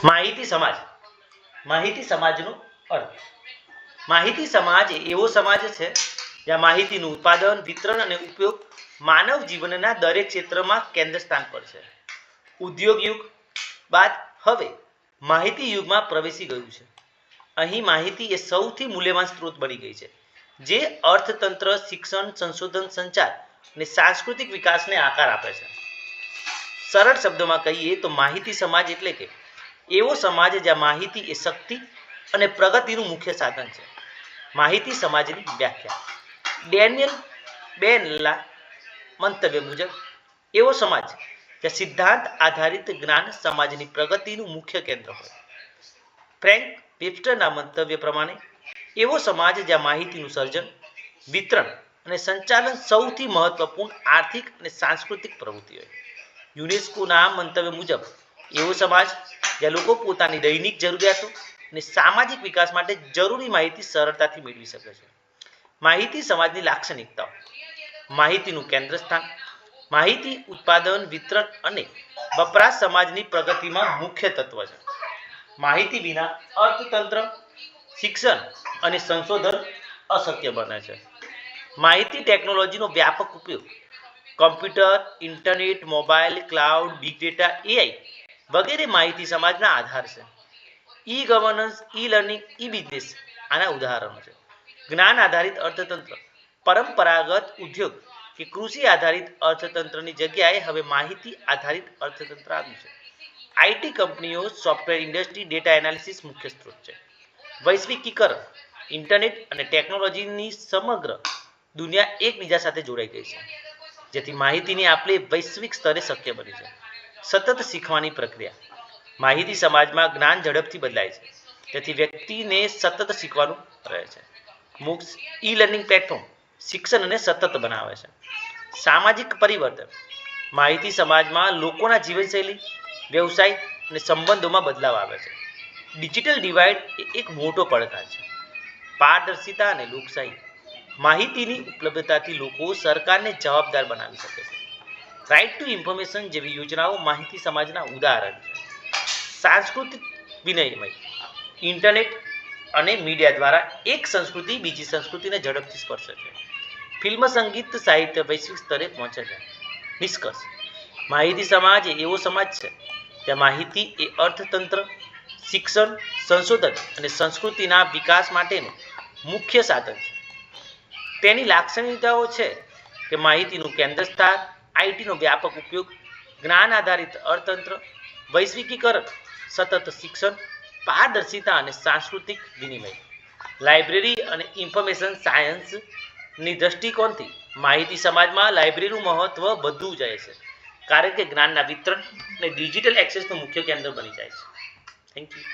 માહિતી સમાજ. માહિતી સમાજનો અર્થ. માહિતી સમાજ એવો સમાજ છે જ્યાં માહિતીનું ઉત્પાદન, વિતરણ અને ઉપયોગ માનવ જીવનના દરેક ક્ષેત્રમાં કેન્દ્ર સ્થાન પર છે. ઉદ્યોગ યુગ બાદ હવે માહિતી યુગમાં પ્રવેશી ગયું છે. અહીં માહિતી એ સૌથી મૂલ્યવાન સ્ત્રોત બની ગઈ છે, જે અર્થતંત્ર, શિક્ષણ, સંશોધન, સંચાર અને સાંસ્કૃતિક વિકાસને આકાર આપે છે. સરળ શબ્દોમાં કહીએ તો માહિતી સમાજ એટલે કે એવો સમાજ જ્યાં માહિતી એ શક્તિ અને પ્રગતિનું મુખ્ય સાધન છે. માહિતી સમાજની વ્યાખ્યા. ડેનિયલ બેનના મંતવ્ય મુજબ એવો સમાજ જ્યાં સિદ્ધાંત આધારિત જ્ઞાન સમાજની પ્રગતિનું મુખ્ય કેન્દ્ર હોય. ફ્રેન્ક વેબસ્ટરના મંતવ્ય પ્રમાણે એવો સમાજ જ્યાં માહિતીનું સર્જન, વિતરણ અને સંચાલન સૌથી મહત્વપૂર્ણ આર્થિક અને સાંસ્કૃતિક પ્રવૃત્તિ હોય. યુનેસ્કોના મંતવ્ય મુજબ એવો સમાજ જ્યાં લોકો પોતાની દૈનિક જરૂરિયાતો અને સામાજિક વિકાસ માટે જરૂરી માહિતી સરળતાથી મેળવી શકે છે. માહિતી સમાજની લાક્ષણિકતાઓ. માહિતીનું કેન્દ્ર સ્થાન. માહિતી ઉત્પાદન, વિતરણ અને વપરાશ સમાજની પ્રગતિમાં મુખ્ય તત્વ છે. માહિતી વિના અર્થતંત્ર, શિક્ષણ અને સંશોધન અશક્ય બને છે. માહિતી ટેકનોલોજીનો વ્યાપક ઉપયોગ. Computer, internet, mobile, cloud, big data, AI વગેરે માહિતી સમાજના આધાર છે. ઈ ગવર્નન્સ, ઈ લર્નિંગ, ઈ બિઝનેસ આના ઉદાહરણો છે. જ્ઞાન આધારિત અર્થતંત્ર. પરંપરાગત ઉદ્યોગ કે કૃષિ આધારિત અર્થતંત્રની જગ્યાએ હવે માહિતી આધારિત અર્થતંત્ર આવ્યું છે. આઈટી કંપનીઓ, સોફ્ટવેર ઇન્ડસ્ટ્રી, ડેટા એનાલિસિસ મુખ્ય સ્ત્રોત છે. વૈશ્વિકીકરણ. ઇન્ટરનેટ અને ટેકનોલોજીની સમગ્ર દુનિયા એકબીજા સાથે જોડાઈ ગઈ છે, જેથી માહિતીની આપલે વૈશ્વિક સ્તરે શક્ય બની છે. સતત શીખવાની પ્રક્રિયા. માહિતી સમાજમાં જ્ઞાન ઝડપથી બદલાય છે, તેથી વ્યક્તિને સતત શીખવાનું રહે છે. મૂક્સ ઈ લર્નિંગ પ્લેટફોર્મ શિક્ષણને સતત બનાવે છે. સામાજિક પરિવર્તન. માહિતી સમાજમાં લોકોના જીવનશૈલી, વ્યવસાય અને સંબંધોમાં બદલાવ આવે છે. ડિજિટલ ડિવાઇડ એ એક મોટો પડકાર છે. પારદર્શિતા અને લોકશાહી. માહિતીની ઉપલબ્ધતાથી લોકો સરકારને જવાબદાર બનાવી શકે છે. રાઇટ ટુ ઇન્ફોર્મેશન જેવી યોજનાઓ માહિતી સમાજના ઉદાહરણ છે. સાંસ્કૃતિક વિનિમય. ઇન્ટરનેટ અને મીડિયા દ્વારા એક સંસ્કૃતિ બીજી સંસ્કૃતિને ઝડપથી સ્પર્શે છે. ફિલ્મ, સંગીત, સાહિત્ય વૈશ્વિક સ્તરે પહોંચે છે. નિષ્કર્ષ. માહિતી સમાજ એ એવો સમાજ છે જ્યાં માહિતી એ અર્થતંત્ર, શિક્ષણ, સંશોધન અને સંસ્કૃતિના વિકાસ માટેનું મુખ્ય સાધન છે. તેની લાક્ષણિકતાઓ છે કે માહિતીનું કેન્દ્ર સ્થાન, આઈટીનો વ્યાપક ઉપયોગ, જ્ઞાન આધારિત અર્થતંત્ર, વૈશ્વિકીકરણ, સતત શિક્ષણ, પારદર્શિતા અને સાંસ્કૃતિક વિનિમય. લાઇબ્રેરી અને ઇન્ફોર્મેશન સાયન્સની દૃષ્ટિકોણથી માહિતી સમાજમાં લાઇબ્રેરીનું મહત્વ વધુ જાય છે, કારણ કે જ્ઞાનના વિતરણ અને ડિજિટલ એક્સેસનું મુખ્ય કેન્દ્ર બની જાય છે. Thank you.